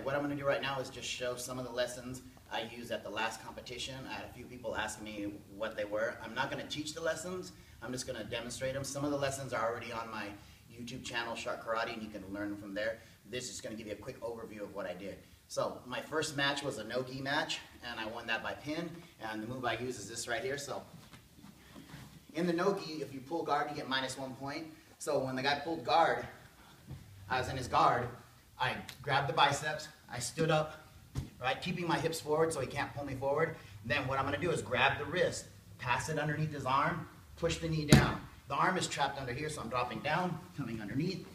what I'm going to do right now is just show some of the lessons I used at the last competition. I had a few people ask me what they were. I'm not going to teach the lessons, I'm just going to demonstrate them. Some of the lessons are already on my YouTube channel, Shark Karate, and you can learn them from there. This is going to give you a quick overview of what I did. So my first match was a no-gi match, and I won that by pin, and the move I use is this right here. So in the no-gi, if you pull guard, you get -1 point. So when the guy pulled guard, I was in his guard, I grabbed the biceps, I stood up, right, keeping my hips forward so he can't pull me forward. Then what I'm going to do is grab the wrist, pass it underneath his arm, push the knee down. The arm is trapped under here, so I'm dropping down, coming underneath,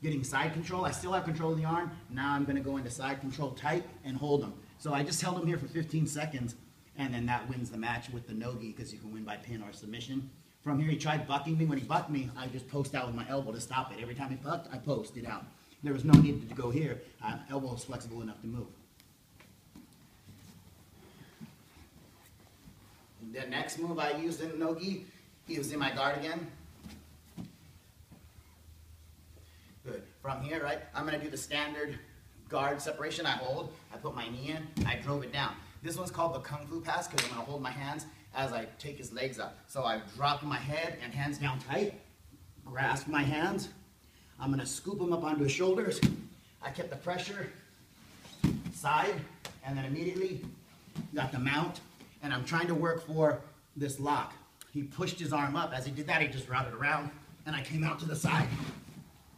getting side control. I still have control of the arm. Now I'm going to go into side control tight and hold him. So I just held him here for 15 seconds, and then that wins the match with the no-gi because you can win by pin or submission. From here, he tried bucking me. When he bucked me, I just post out with my elbow to stop it. Every time he bucked, I post it out. There was no need to go here. Elbow is flexible enough to move. The next move I used in no-gi, he was in my guard again. Good. From here, right, I'm going to do the standard guard separation. I hold, I put my knee in, I drove it down. This one's called the Kung Fu pass because I'm going to hold my hands as I take his legs up. So I drop my head and hands down tight, grasp my hands. I'm going to scoop him up onto his shoulders. I kept the pressure, side, and then immediately got the mount, and I'm trying to work for this lock. He pushed his arm up. As he did that, he just routed around, and I came out to the side,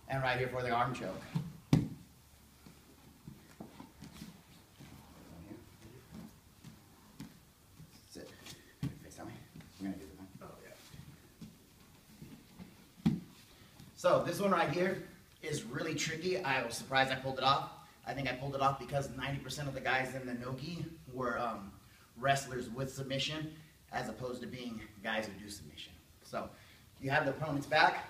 and right here for the arm choke. Sit. Face that way. We're gonna do the one. Oh, yeah. So this one right here is really tricky. I was surprised I pulled it off. I think I pulled it off because 90% of the guys in the no-gi were wrestlers with submission, as opposed to being guys who do submission. So you have the opponent's back.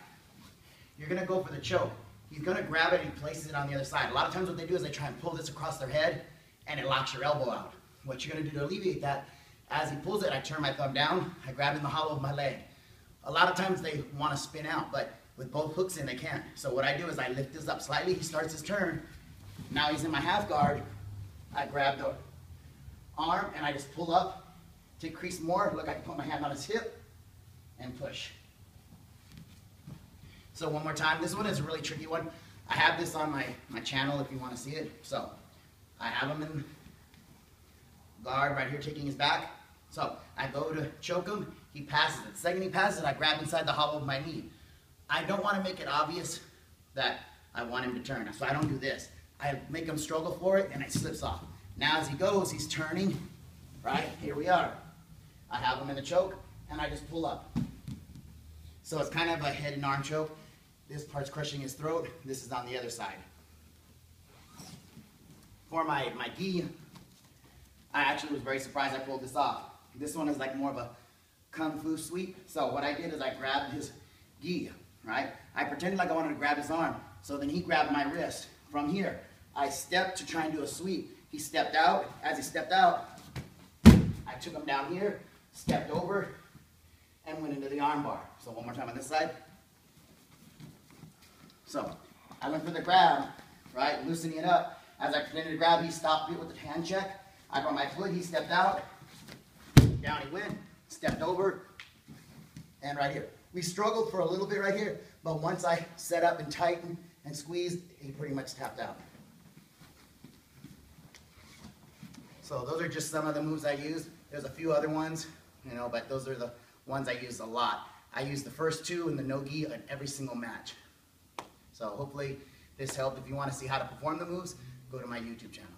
You're going to go for the choke. He's going to grab it and he places it on the other side. A lot of times what they do is they try and pull this across their head and it locks your elbow out. What you're going to do to alleviate that, as he pulls it, I turn my thumb down, I grab it in the hollow of my leg. A lot of times they want to spin out, but with both hooks in, they can't. So what I do is I lift this up slightly, he starts his turn. Now he's in my half guard. I grab the arm and I just pull up to increase more. Look, I can put my hand on his hip and push. So one more time. This one is a really tricky one. I have this on my channel if you want to see it. So I have him in guard right here taking his back. So I go to choke him. He passes it. The second he passes it, I grab inside the hollow of my knee. I don't want to make it obvious that I want him to turn. So I don't do this. I make him struggle for it and it slips off. Now as he goes, he's turning. Right? Here we are. I have him in the choke, and I just pull up. So it's kind of a head and arm choke. This part's crushing his throat. This is on the other side. For my gi, I actually was very surprised I pulled this off. This one is like more of a Kung Fu sweep. So what I did is I grabbed his gi, right? I pretended like I wanted to grab his arm. So then he grabbed my wrist. From here, I stepped to try and do a sweep. He stepped out. As he stepped out, I took him down here, stepped over, and went into the arm bar. So one more time on this side. So I went for the grab, right, loosening it up. As I pretended to grab, he stopped me with the hand check. I brought my foot, he stepped out, down he went, stepped over, and right here. We struggled for a little bit right here, but once I set up and tightened and squeezed, he pretty much tapped out. So those are just some of the moves I used. There's a few other ones, you know, but those are the ones I use a lot. I use the first two in the no-gi in every single match. So hopefully this helped. If you want to see how to perform the moves, go to my YouTube channel.